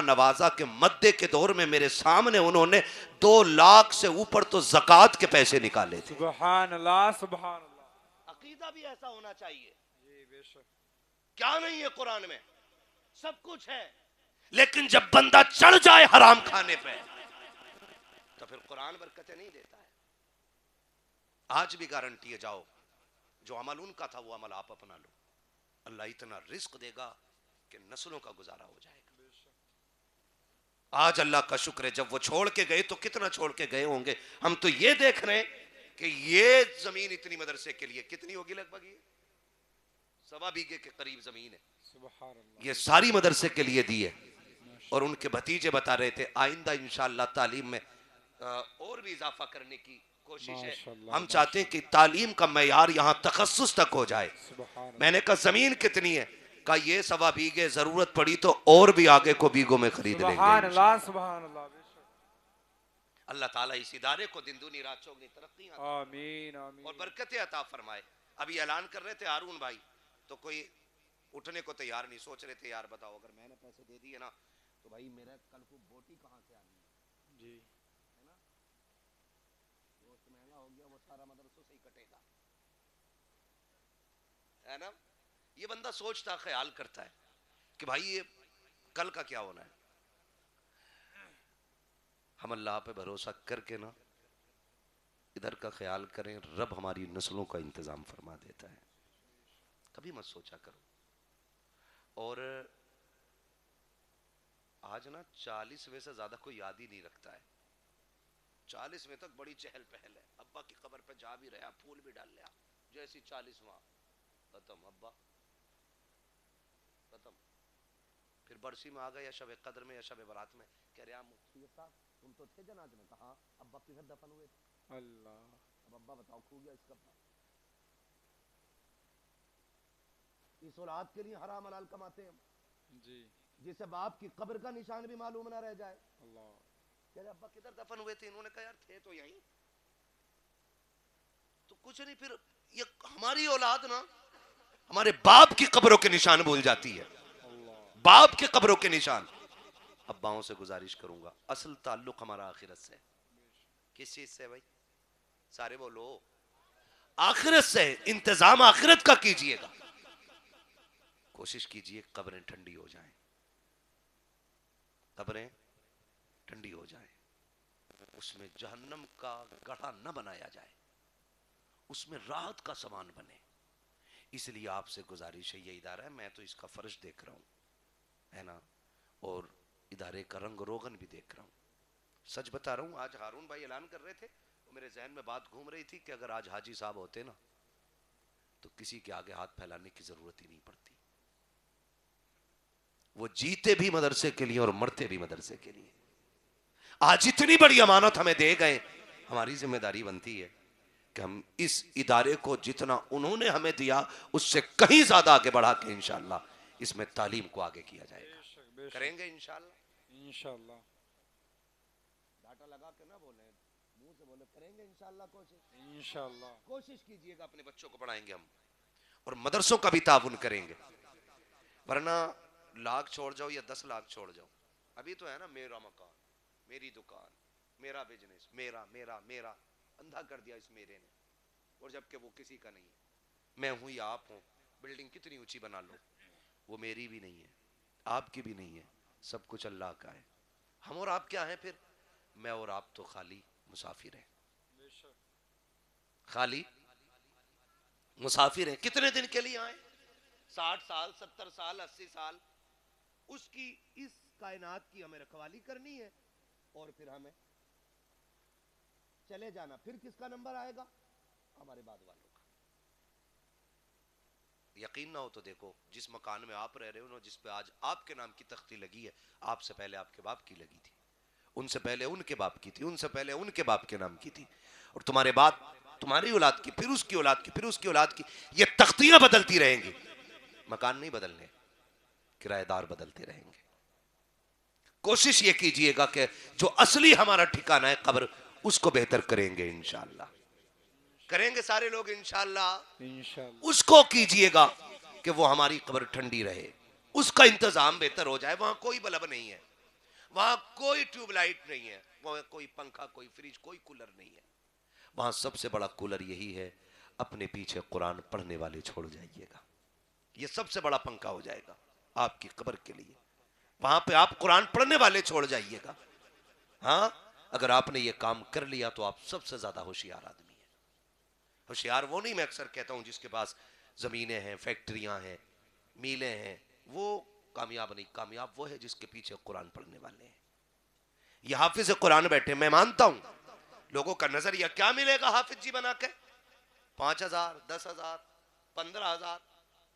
नवाजा कि मद्दे के दौर में मेरे सामने उन्होंने 2 लाख से ऊपर तो ज़कात के पैसे निकाले थे। सुभान अल्लाह, सुभान अल्लाह। अकीदा भी ऐसा होना चाहिए। जी बेशक, क्या नहीं है कुरान में, सब कुछ है, लेकिन जब बंदा चढ़ जाए हराम खाने पे तो फिर कुरान बरकतें नहीं देता है। आज भी गारंटी है, जाओ, जो अमल उनका था वो अमल आप अपना लो, अल्लाह इतना रिस्क देगा कि नस्लों का गुजारा हो जाएगा। आज अल्लाह का शुक्र है, जब वो छोड़ के गए तो कितना छोड़ के गए होंगे। हम तो ये देख रहे हैं कि ये जमीन इतनी मदरसे के लिए कितनी होगी, लगभग ये 1.25 बीघे के करीब जमीन है, सुभान अल्लाह, ये सारी मदरसे के लिए दी है। और उनके भतीजे बता रहे थे, आइंदा इंशाअल्लाह तालीम में और भी इजाफा करने की कोशिश है। माशाअल्लाह, हम चाहते हैं कि तालीम का मयार यहाँ तखस्सुस तक हो जाए। सुभान अल्लाह, मैंने कहा जमीन कितनी है, कहा ये 1.25 बीघे, जरूरत पड़ी तो और भी आगे को बीघों में खरीद सुभान लेंगे। अल्लाह, सुभान अल्लाह, बेशक, अल्लाह ताला इस इदारे को दिन दूनी रात चौगनी तरक्की आमीन और आमीन। बरकतें अता फरमाए। अभी ऐलान कर रहे थे हारून भाई, तो कोई उठने को तैयार नहीं, सोच रहे थे यार बताओ अगर मैंने पैसे दे दिए ना तो भाई मेरा कल को बोटी कहाँ से आनी है, जी है ना। गोश्त महंगा हो गया, वो सारा मदरसों से ही कटेगा, है ना। ये बंदा सोचता ख्याल करता है कि भाई ये कल का क्या होना है। हम अल्लाह पे भरोसा करके ना इधर का ख्याल करें, रब हमारी नस्लों का इंतजाम फरमा देता है, कभी मत सोचा करो। और आज ना 40वें से ज्यादा कोई याद ही नहीं रखता है। 40वें तक बड़ी चहल पहल है, अब्बा की कब्र पे जा भी रहा, फूल भी डाल लिया, जैसी 40वां खत्म, अब्बा खत्म। फिर बरसी में आ गए या शब कदर में या शब बारात में, कह रहे मुफ्ती साहब तुम तो थे जनाज में, कहा अब्बा किधर दफन हुए थे। अल्लाह, अब अब्बा बताओ खो गया इसका। इस औलाद के लिए हराम हलाल कमाते हैं हम, जी जिसे बाप की कब्र का निशान भी मालूम ना रह जाए। अल्लाह, कह रहे अब्बा किधर दफन हुए थे, इन्होंने कहा यार थे तो यहीं, तो कुछ नहीं। फिर ये हमारी औलाद ना हमारे बाप की कब्रों के निशान भूल जाती है, अल्लाह, बाप के कब्रों के निशान। अब्बाओं से गुजारिश करूंगा, असल ताल्लुक हमारा आखिरत से। किस चीज से भाई, सारे बोलो, आखिरत से। इंतजाम आखिरत का कीजिएगा, कोशिश कीजिए कब्रें ठंडी हो जाएं, कब्रें ठंडी हो जाएं, उसमें जहन्नम का गढ़ा न बनाया जाए, उसमें राहत का सामान बने। इसलिए आपसे गुजारिश है, ये इदारा है, मैं तो इसका फर्ज देख रहा हूं, है ना, और इदारे का रंग रोगन भी देख रहा हूं। सच बता रहा हूं, आज हारून भाई ऐलान कर रहे थे, मेरे जहन में बात घूम रही थी कि अगर आज हाजी साहब होते ना तो किसी के आगे हाथ फैलाने की जरूरत ही नहीं पड़ती। वो जीते भी मदरसे के लिए और मरते भी मदरसे के लिए। आज इतनी बड़ी अमानत हमें दे गए, हमारी जिम्मेदारी बनती है कि हम इस इदारे को जितना उन्होंने हमें दिया उससे कहीं ज्यादा आगे बढ़ा के इंशाअल्लाह इसमें तालीम को आगे किया जाएगा। बेशक बेशक, करेंगे इंशाअल्लाह। इंशाअल्लाह, डाटा लगा के ना बोले, मुंह से बोले करेंगे इंशाअल्लाह। इंशाअल्लाह, कोशिश कीजिएगा, अपने बच्चों को पढ़ाएंगे हम, और मदरसों का भी ताउन करेंगे। वरना लाख छोड़ जाओ या 10 लाख छोड़ जाओ, अभी तो है ना मेरा मकान, मेरी दुकान, मेरा बिजनेस, मेरा मेरा मेरा, अंधा कर दिया इस मेरे ने, और जबकि वो किसी का नहीं है। मैं हूं या आप हूं, बिल्डिंग कितनी ऊंची बना लो, वो मेरी भी नहीं है, आपकी भी नहीं है, सब कुछ अल्लाह का है। हम और आप क्या हैं फिर? मैं और आप तो खाली मुसाफिर हैं, खाली मुसाफिर हैं। कितने दिन के लिए आए? 60 साल, 70 साल, 80 साल। उसकी इस कायनात की हमें रखवाली करनी है और फिर हमें चले जाना। फिर किसका नंबर आएगा? हमारे बाद वालों का। यकीन ना हो तो देखो, जिस मकान में आप रह रहे हो ना, जिस पे आज आपके नाम की तख्ती लगी है, आपसे पहले आपके बाप की लगी थी, उनसे पहले उनके बाप की थी, उनसे पहले उनके बाप के नाम की थी, और तुम्हारे बाद तुम्हारी औलाद की, फिर उसकी औलाद की, फिर उसकी औलाद की। ये तख्तियां बदलती रहेंगी, मकान नहीं बदलने, किराएदार बदलते रहेंगे। कोशिश ये कीजिएगा कि जो असली हमारा ठिकाना है कब्र, उसको बेहतर करेंगे इंशाअल्लाह, करेंगे सारे लोग इंशाअल्लाह। इंशाल्लाह। उसको कीजिएगा कि वो हमारी कब्र ठंडी रहे, उसका इंतजाम बेहतर हो जाए। वहां कोई बल्ब नहीं है, वहां कोई ट्यूबलाइट नहीं है, वहां कोई पंखा, कोई फ्रिज, कोई कूलर नहीं है। वहां सबसे बड़ा कूलर यही है, अपने पीछे कुरान पढ़ने वाले छोड़ जाइएगा। ये सबसे बड़ा पंखा हो जाएगा आपकी कब्र के लिए। वहां पे आप कुरान पढ़ने वाले छोड़ जाइएगा। हाँ, अगर आपने ये काम कर लिया तो आप सबसे ज्यादा होशियार आदमी है। होशियार वो नहीं, मैं अक्सर कहता हूं, जिसके पास जमीनें हैं, फैक्ट्रियां हैं, मीलें हैं, वो कामयाब नहीं। कामयाब वो है जिसके पीछे कुरान पढ़ने वाले हैं। ये हाफिज कुरान बैठे, मैं मानता हूं लोगों का नजरिया क्या मिलेगा हाफिज जी बना के? 5,000, 10,000, 15,000।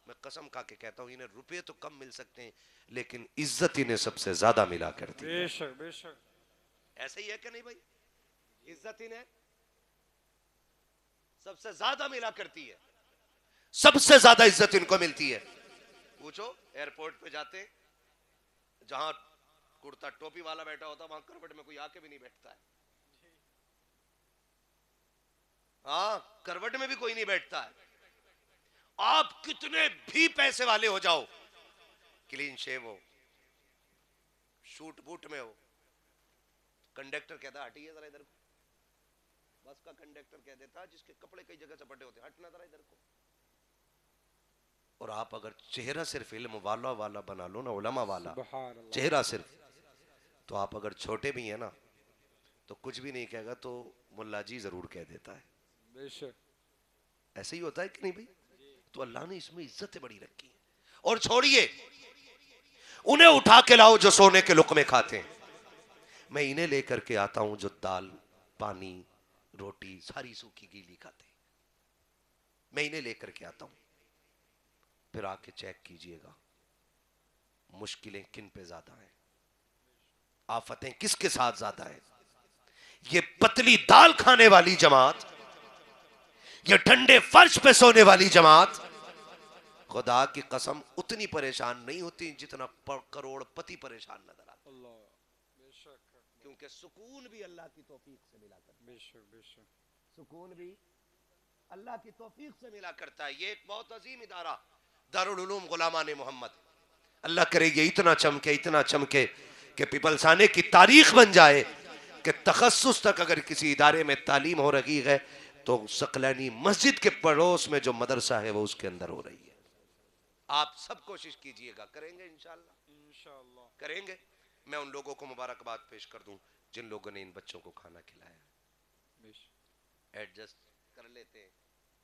मैं कसम खा के कहता हूं, इन्हें रुपए तो कम मिल सकते हैं, लेकिन इज्जत इन्हें सबसे ज्यादा मिला करती है। बेशक बेशक। ऐसे ही है कि नहीं भाई? इज्जत इन्हें सबसे ज्यादा मिला करती है, सबसे ज्यादा इज्जत इनको मिलती है। पूछो, एयरपोर्ट पे जाते, जहां कुर्ता टोपी वाला बैठा होता, वहां करवट में कोई आके भी नहीं बैठता है। हाँ, करवट में भी कोई नहीं बैठता है। आप कितने भी पैसे वाले हो जाओ, क्लीन शेव हो, शूट बूट में हो, कंडक्टर कहता हटिए जरा इधर को। बस का कंडक्टर कह देता, जिसके कपड़े कई जगह से फटे होते, हटना जरा इधर को। और आप अगर चेहरा सिर्फ इल्म वाला वाला बना लो ना, उलमा वाला सुभान अल्लाह। चेहरा सिर्फ, तो आप अगर छोटे भी हैं ना, तो कुछ भी नहीं कहेगा तो मुल्ला जी जरूर कह देता है। बेशक। ऐसे ही होता है कि नहीं भाई? तो अल्लाह ने इसमें इज्जतें बड़ी रखी है। और छोड़िए, उन्हें उठा के लाओ जो सोने के लुक़मे खाते हैं, मैं इन्हें लेकर के आता हूं जो दाल, पानी, रोटी सारी सूखी गीली खाते हैं। मैं इन्हें लेकर के आता हूं, फिर आके चेक कीजिएगा मुश्किलें किन पे ज्यादा हैं, आफतें किसके साथ ज्यादा हैं। ये पतली दाल खाने वाली जमात, ये ठंडे फर्श पे सोने वाली जमात, खुदा की कसम उतनी परेशान नहीं होती जितना करोड़पति परेशान नजर आता। अल्लाह। बेशक क्योंकि सुकून भी अल्लाह की तौफीक से मिला करता है। बेशक बेशक। सुकून भी अल्लाह की तौफीक से मिला करता है। ये एक बहुत अजीम इदारा दारुल उलूम गुलामान मोहम्मद, अल्लाह करे ये इतना चमके, इतना चमके कि पिपलसाने की तारीख बन जाए कि तखस्सुस तक अगर किसी इदारे में तालीम हो रही है तो सकलैनी मस्जिद के पड़ोस में जो मदरसा है वो उसके अंदर हो रही है। आप सब कोशिश कीजिएगा, करेंगे इंशाअल्लाह, इंशाअल्लाह। करेंगे। मैं उन लोगों को मुबारकबाद पेश कर दूं जिन लोगों ने इन बच्चों को खाना खिलाया। बेशक। एडजस्ट कर लेते हैं,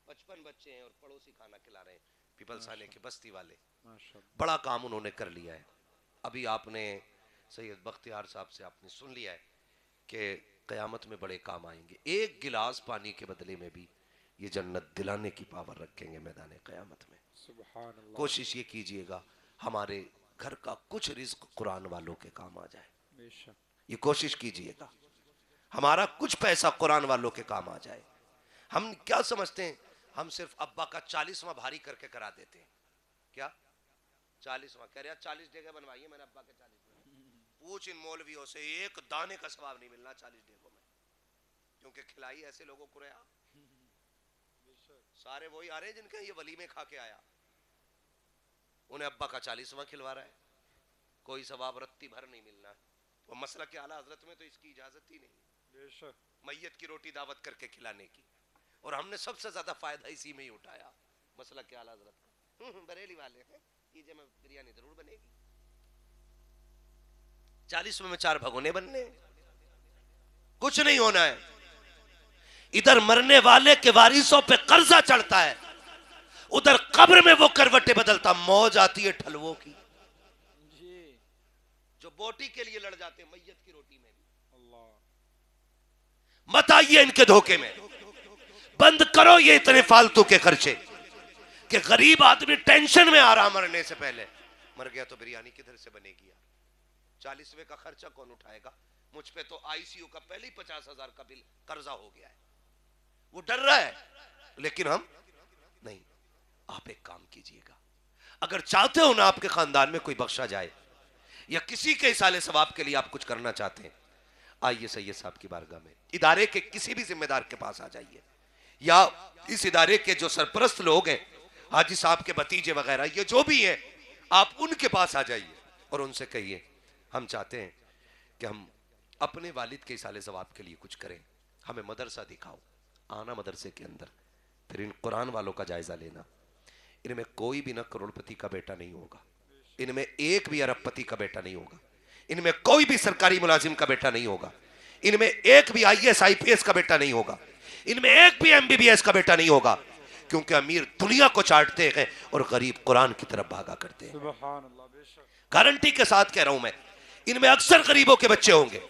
55 बच्चे हैं और पड़ोसी खाना खिला रहे हैं, पिपलसाने की बस्ती वाले। माशाअल्लाह। बड़ा काम उन्होंने कर लिया है। अभी आपने सैयद बख्तियार साहब से आपने सुन लिया है कि क़यामत में बड़े काम आएंगे। एक गिलास पानी के बदले में भी ये जन्नत दिलाने की पावर रखेंगे मैदान क़यामत में। सुभान अल्लाह। कोशिश ये कीजिएगा हमारे घर का कुछ रिज्क कुरान वालों के काम आ जाए। बेशक। ये कोशिश कीजिएगा हमारा कुछ पैसा कुरान वालों के काम आ जाए। हम क्या समझते हैं, हम सिर्फ अब्बा का 40वां भारी करके करा देते हैं। क्या 40वां कह रहे हैं? 40 डेगे बनवाइए मैंने अब्बा के 40 में। पूछ इन मौलवियों से, एक दाने का सवाब नहीं मिलना 40 डेगों में, क्योंकि खिलाई ऐसे लोगों को रहा। सारे वही आ रहे हैं जिनके ये वली में खा के आया, उन्हें अब्बा का 40वां खिलवा रहा है, कोई सवाब रत्ती भर नहीं मिलना। वो मसला के आला हजरत में तो इसकी इजाजत ही नहीं, बेशक। मैयत की रोटी दावत करके खिलाने की, और हमने सबसे ज्यादा फायदा इसी में ही उठाया, मसला के आला हजरत का। बरेली वाले हैं, कीजिए, मैं बिरयानी जरूर बनेगी। 40वें में 4 भगोने बनने, कुछ नहीं होना है। इधर मरने वाले के वारिसों पे कर्जा चढ़ता है, उधर कब्र में वो करवटें बदलता। मौज आती है ठलवों की, जी जो बोटी के लिए लड़ जाते हैं मैयत की रोटी में भी। अल्लाह। मत आइए इनके धोखे में, बंद करो ये इतने फालतू के खर्चे कि गरीब आदमी टेंशन में आ रहा मरने से पहले। मर गया तो बिरयानी किधर से बनेगी यार? 40वें का खर्चा कौन उठाएगा? मुझ पे तो आईसीयू का पहले ही 50,000 का बिल कर्जा हो गया है। वो डर रहा है, लेकिन हम नहीं। आप एक काम कीजिएगा, अगर चाहते हो ना आपके खानदान में कोई बख्शा जाए, या किसी के इसाले सवाब के लिए आप कुछ करना चाहते हैं, आइए सैयद साहब की बारगाह में, इदारे के किसी भी जिम्मेदार के पास आ जाइए, या इस इदारे के जो सरपरस्त लोग हैं, हाजी साहब के भतीजे वगैरह, ये जो भी हैं, आप उनके पास आ जाइए और उनसे कहिए हम चाहते हैं कि हम अपने वालिद के इसाले सवाब के लिए कुछ करें, हमें मदरसा दिखाओ। आना मदरसे के अंदर, फिर इन कुरान वालों का जायजा लेना। इनमें कोई भी ना करोड़पति का बेटा नहीं होगा, इनमें एक भी अरबपति का बेटा नहीं होगा, इनमें कोई भी सरकारी मुलाजिम का बेटा नहीं होगा, इनमें एक भी आईएएस आईपीएस का बेटा नहीं होगा, इनमें एक भी एमबीबीएस का बेटा नहीं होगा, क्योंकि अमीर दुनिया को चाटते हैं और गरीब कुरान की तरफ भागा करते हैं। सुभान अल्लाह, बेशक। गारंटी के साथ कह रहा हूं मैं, इनमें अक्सर गरीबों के बच्चे होंगे,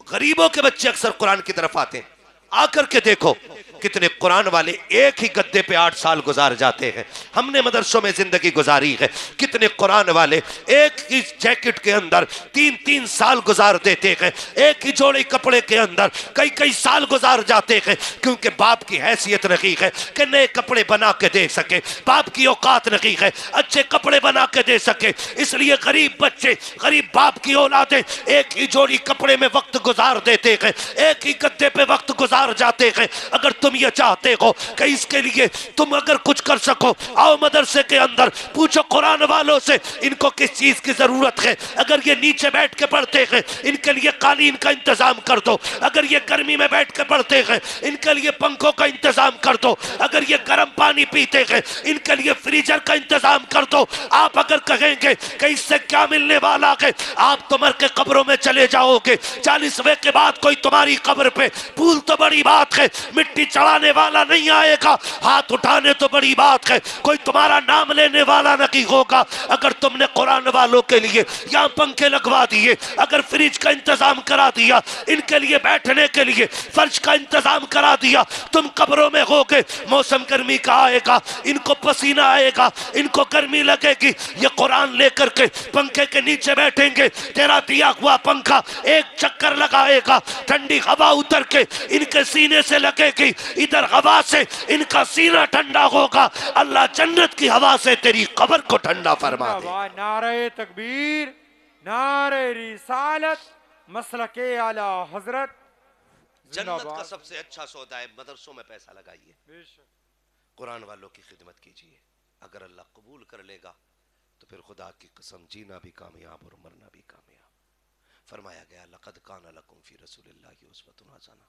गरीबों के बच्चे अक्सर कुरान की तरफ आते हैं। आकर के देखो कितने कुरान वाले एक ही गद्दे पे 8 साल गुजार जाते हैं। हमने मदरसों में जिंदगी गुजारी है, कितने कुरान वाले एक ही जैकेट के अंदर 3-3 साल गुजार देते हैं, एक ही जोड़े कपड़े के अंदर कई कई साल गुजार जाते हैं, क्योंकि बाप की हैसियत नहीं है कि नए कपड़े बना के दे सके, बाप की औकात नहीं है अच्छे कपड़े बना के दे सके, इसलिए गरीब बच्चे, गरीब बाप की औलादें एक ही जोड़ी कपड़े में वक्त गुजार देते हैं, एक ही गद्दे पे वक्त गुजार जाते हैं। अगर तुम ये चाहते हो कि इसके लिए तुम अगर कुछ कर सको, आओ मदरसे के अंदर, पूछो कुरान वालों से इनको किस चीज की जरूरत है। अगर ये नीचे बैठ के पढ़ते हैं, इनके लिए कालीन का इंतजाम कर दो। अगर ये गर्मी में बैठ के पढ़ते हैं, इनके लिए पंखों का इंतजाम कर दो। अगर ये गर्म पानी पीते हैं, इनके लिए फ्रीजर का इंतजाम कर दो। आप अगर कहेंगे कि इससे क्या मिलने वाला है, आप तो मर के कब्रों में चले जाओगे। 40वें के बाद कोई तुम्हारी कब्र पे, फूल तो बड़ी बात है, मिट्टी चढ़ाने वाला नहीं आएगा, हाथ उठाने तो बड़ी बात है, कोई तुम्हारा नाम लेने वाला नहीं होगा। अगर तुमने कुरान वालों के लिए यहाँ पंखे लगवा दिए, अगर फ्रिज का इंतजाम करा दिया, इनके लिए बैठने के लिए फर्श का इंतजाम करा दिया, तुम कब्रों में होगे। मौसम गर्मी का आएगा, इनको पसीना आएगा, इनको गर्मी लगेगी, ये कुरान लेकर के पंखे के नीचे बैठेंगे, तेरा दिया हुआ पंखा एक चक्कर लगाएगा, ठंडी हवा उतर के इनके सीने से लगेगी, इधर हवा से इनका सीना ठंडा होगा। अल्लाह जन्नत की हवा से तेरी कब्र को ठंडा फरमा दे। नारे तकबीर, नारे रिसालत, मसलके आला हजरत। जन्नत का सबसे अच्छा सौदा है मदरसों में पैसा लगाइए, बेशक। कुरान वालों की खिदमत कीजिए। अगर अल्लाह कबूल कर लेगा तो फिर खुदा की कसम जीना भी कामयाब और मरना भी कामयाब। फरमाया गया लक़द कान लकुम फी रसूलिल्लाहि उस्वतुन हसना,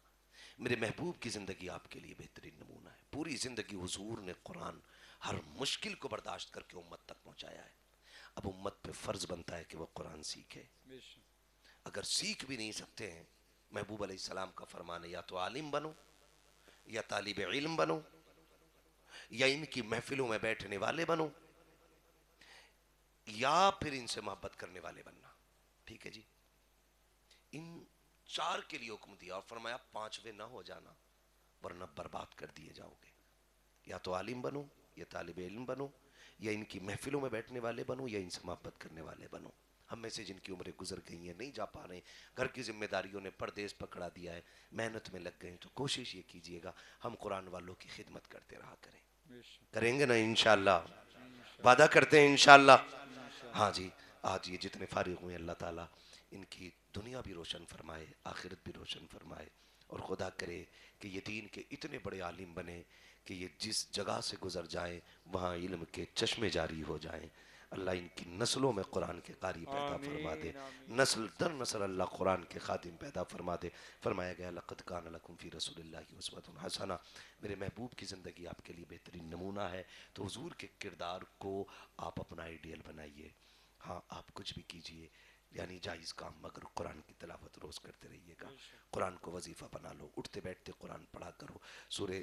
मेरे महबूब की जिंदगी आपके लिए बेहतरीन नमूना है। पूरी जिंदगी हुजूर ने कुरान हर मुश्किल को बर्दाश्त करके उम्मत तक पहुंचाया है। अब उम्मत पे फर्ज बनता है कि वो कुरान सीखे। अगर सीख भी नहीं सकते हैं, महबूब अलैहिस्सलाम का फरमान है या तो आलिम बनो, या तालिब इल्म बनो, या इनकी महफिलों में बैठने वाले बनो, या फिर इनसे मोहब्बत करने वाले बनना। ठीक है जी, इन 4 के लिए हुक्म दिया और फरमाया 5वें ना हो जाना, वरना बर्बाद कर दिए जाओगे। या तो आलिम बनो, या तालिब इल्म बनो, या इनकी महफिलों में बैठने वाले बनो, या इनसे मोहब्बत करने वाले बनो। हम में से जिनकी उम्रें गुजर गई हैं, नहीं जा पा रहे, घर की जिम्मेदारियों ने परदेश पकड़ा दिया है, मेहनत में लग गए, तो कोशिश ये कीजिएगा हम कुरान वालों की खिदमत करते रहा करें। करेंगे ना इंशाअल्लाह, वादा करते हैं इंशाअल्लाह। हाँ जी, आज ये जितने फारिग हुए अल्लाह ताला इनकी दुनिया भी रोशन फरमाए, आखिरत भी रोशन फरमाए, और खुदा करे कि ये दीन के इतने बड़े आलिम बने कि ये जिस जगह से गुजर जाएं वहाँ इल्म के चश्मे जारी हो जाएं। अल्लाह इनकी नस्लों में कुरान के कारी पैदा फरमा दे, नस्ल दर नस्ल अल्लाह कुरान के खातिम पैदा फरमा दे। फरमाया गया लक़द कान लकुम फ़ी रसूलिल्लाहि उस्वतुन हसना, मेरे महबूब की ज़िंदगी आपके लिए बेहतरीन नमूना है। तो हुजूर के किरदार को आप अपना आइडियल बनाइए। हाँ, आप कुछ भी कीजिए, यानी जायज़ काम, मगर कुरान की तिलावत रोज़ करते रहिएगा। कुरान को वजीफ़ा बना लो, उठते बैठते कुरान पढ़ा करो, सूरे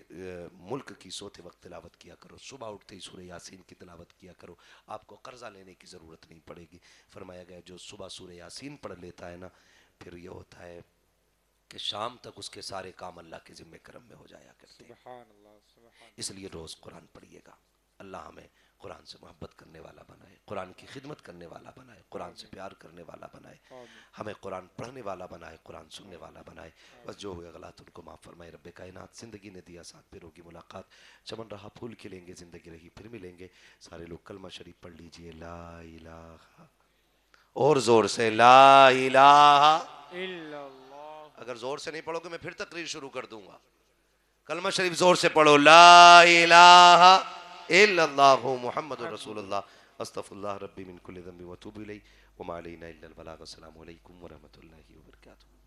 मुल्क की सोते वक्त तिलावत किया करो, सुबह उठते ही सूरे यासीन की तिलावत किया करो, आपको कर्जा लेने की ज़रूरत नहीं पड़ेगी। फरमाया गया जो सुबह सूरे यासीन पढ़ लेता है ना, फिर ये होता है कि शाम तक उसके सारे काम अल्लाह के ज़िम्मे करम में हो जाया करते हैं। सुभान अल्लाह, सुभान इसलिए रोज़ कुरान पढ़िएगा। अल्लाह हमें कुरान से मोहब्बत करने वाला बनाए, कुरान की खिदमत करने वाला बनाए, कुरान से प्यार करने वाला बनाए, हमें कुरान पढ़ने वाला बनाए, कुरान सुनने वाला बनाए। बस जो हुए गलत उनको माफ़ फरमाए रब्बे कायनात। ज़िंदगी ने दिया साथ, फिर होगी मुलाकात, चमन रहा फूल खिलेंगे, ज़िंदगी रही फिर मिलेंगे। सारे लोग कलमा शरीफ पढ़ लीजिए, ला इलाहा, और ज़ोर से ला इलाहा। इल्लल्लाह। अगर ज़ोर से नहीं पढ़ोगे मैं फिर तकरीर शुरू कर दूंगा। कलमा शरीफ जोर से पढ़ो, ला इलाहा इल्लल्लाहु मुहम्मदुर रसूलुल्लाह, अस्तगफिरुल्लाह रब्बी मिन कुल्लि ज़ंबि व अतूबु इलैहि व मा अलैना इल्लल बलाग। अस्सलामु अलैकुम व रहमतुल्लाहि व बरकातुहू।